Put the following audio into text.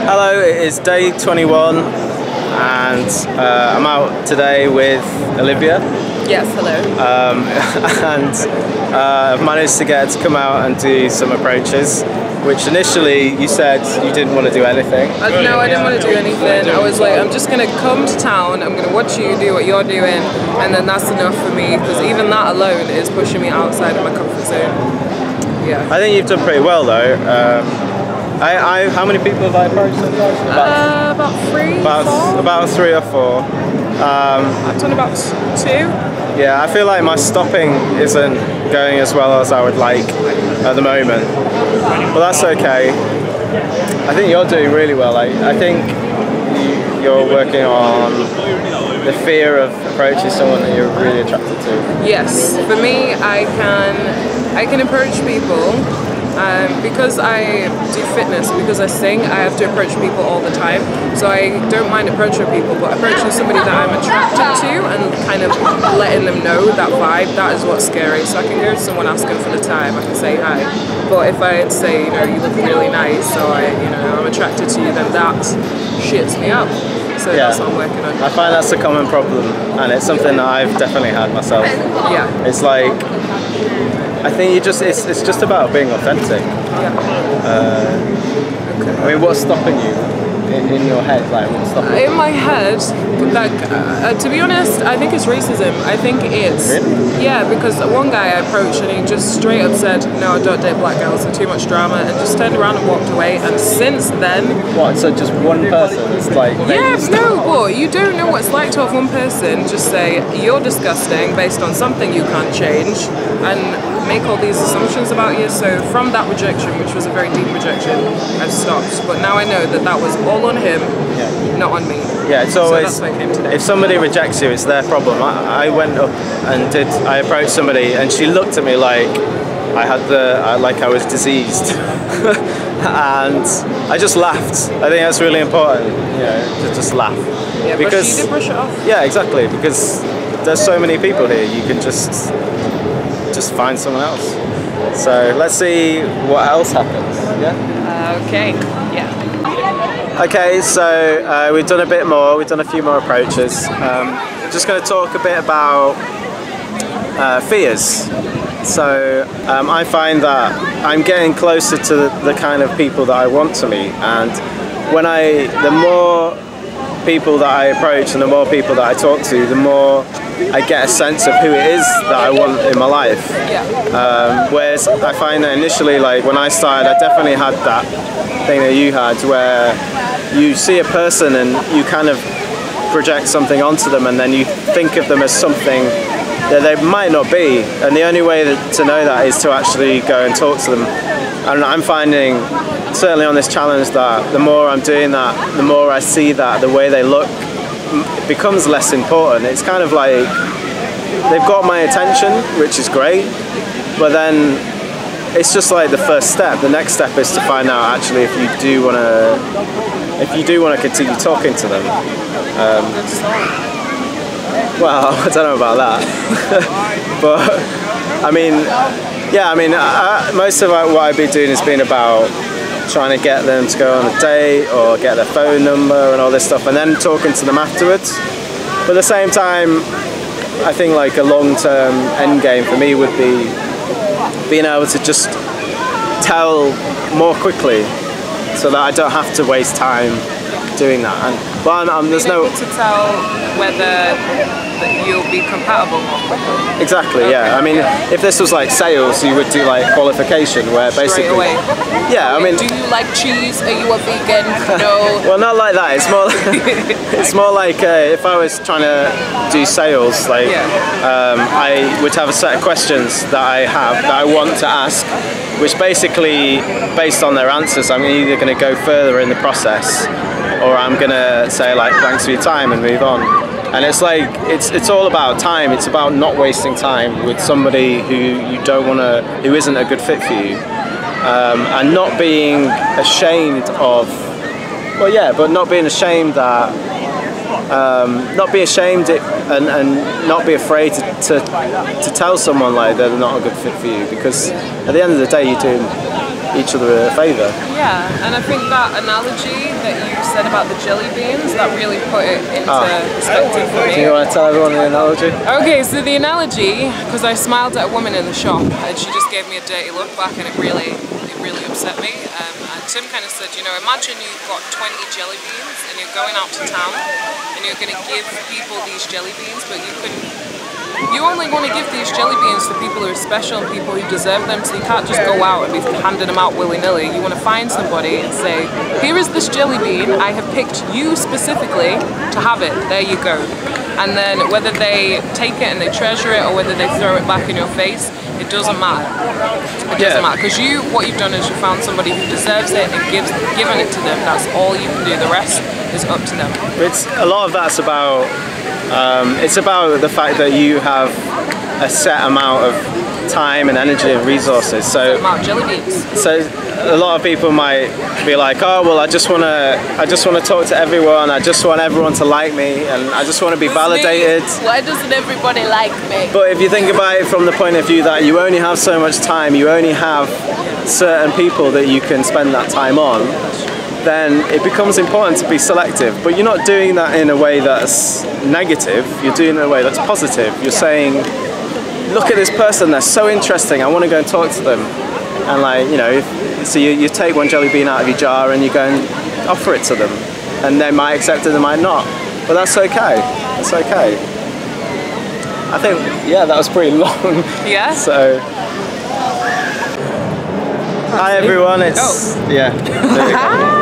Hello, it is day 21 and I'm out today with Olivia. Yes, hello. And I've managed to get to come out and do some approaches, which initially you said you didn't want to do anything. No, I didn't want to do anything. I was like, I'm just going to come to town, I'm going to watch you do what you're doing, and then that's enough for me, because even that alone is pushing me outside of my comfort zone. Yeah. I think you've done pretty well though. How many people have I approached so far? About three, about 3 or 4. I've done about 2. Yeah, I feel like my stopping isn't going as well as I would like at the moment, but that's okay. I think you're doing really well. I think you're working on the fear of approaching someone that you're really attracted to. Yes, for me, I can approach people. Because I do fitness, because I sing, I have to approach people all the time. So I don't mind approaching people, but approaching somebody that I'm attracted to and kind of letting them know that vibe, that is what's scary. So I can go to someone asking for the time, I can say hi. But if I say, you look really nice, or I'm attracted to you, then that shits me up. So yeah, that's what I'm working on. I find that's a common problem, and it's something that I've definitely had myself. Yeah. It's like, I think it's just about being authentic. Yeah. Okay. I mean, what's stopping you in your head? Like, what's stopping you? In my head, to be honest, I think it's racism. I think it's... Really? Yeah, because one guy I approached and he just straight up said, no, I don't date black girls, they're too much drama, and just turned around and walked away. And since then... What, so just one person is like... Yeah, no, but you don't know what it's like to have one person just say, you're disgusting based on something you can't change, and make all these assumptions about you. So from that rejection, which was a very deep rejection, I've stopped. But now I know that that was all on him, not on me. Yeah, it's always, so that's why I came today. If somebody rejects you, it's their problem. I went up and I approached somebody and she looked at me like I was diseased. And I just laughed. I think that's really important, to just laugh. Yeah, because you did brush it off. Yeah, exactly, because there's so many people here, you can just find someone else. So let's see what else happens. Yeah. Okay. Yeah. Okay, so we've done a bit more. We've done a few more approaches. Just going to talk a bit about fears. So I find that I'm getting closer to the kind of people that I want to meet, and the more people that I approach and the more people that I talk to, the more I get a sense of who it is that I want in my life. Whereas I find that initially, like when I started, I definitely had that thing that you had, where you see a person and you kind of project something onto them, and then you think of them as something that they might not be, and the only way to know that is to actually go and talk to them. And I'm finding, certainly on this challenge, that the more I'm doing that, the more I see that the way they look becomes less important. It's kind of like they've got my attention, which is great, but then it's just like the first step. The next step is to find out actually if you do want to continue talking to them. Well, I don't know about that, but I mean, most of what I've been doing has been about trying to get them to go on a date or get their phone number and all this stuff, and then talking to them afterwards. But at the same time, I think like a long-term end game for me would be being able to just tell more quickly, so that I don't have to waste time doing that. And there's no to tell whether you'll be compatible more quickly. Exactly, yeah. I mean, if this was like sales, you would do like qualification, where basically... Straight away. Yeah, I mean... Do you like cheese? Are you a vegan? No. Well, not like that. It's more like if I was trying to do sales, like I would have a set of questions that I want to ask, which basically, based on their answers, I'm either going to go further in the process, or I'm going to say like, thanks for your time, and move on. And it's like, it's all about time. It's about not wasting time with somebody who isn't a good fit for you, and not being ashamed of, but not being ashamed that, not be ashamed and not be afraid to tell someone like they're not a good fit for you, because at the end of the day, each other a favour. Yeah, and I think that analogy that you said about the jelly beans, that really put it into perspective for me. Do you want to tell everyone the analogy? Okay, so the analogy, because I smiled at a woman in the shop and she just gave me a dirty look back, and it really upset me. And Tim kind of said, you know, imagine you've got 20 jelly beans and you're going out to town and you're going to give people these jelly beans, but you only want to give these jelly beans to people who are special and people who deserve them, so you can't just go out and be handing them out willy-nilly. You want to find somebody and say, here is this jelly bean, I have picked you specifically to have it, there you go. And then whether they take it and they treasure it or whether they throw it back in your face, it doesn't matter. It doesn't matter, because what you've done is you found somebody who deserves it and given it to them. That's all you can do. The rest is up to them. A lot of that's about it's about the fact that you have a set amount of time and energy and resources. So jelly beans. So a lot of people might be like, oh well, I just want to talk to everyone. I just want everyone to like me, and I just want to be validated. Why doesn't everybody like me? But if you think about it from the point of view that you only have so much time, you only have certain people that you can spend that time on, then it becomes important to be selective. But you're not doing that in a way that's negative, you're doing it in a way that's positive. You're saying, look at this person, they're so interesting, I want to go and talk to them. And like, you know, so you take one jelly bean out of your jar and you go and offer it to them. And they might accept it, they might not. But that's okay, that's okay. I think, yeah, that was pretty long. Yeah? So, hi everyone, it's, yeah. There we go.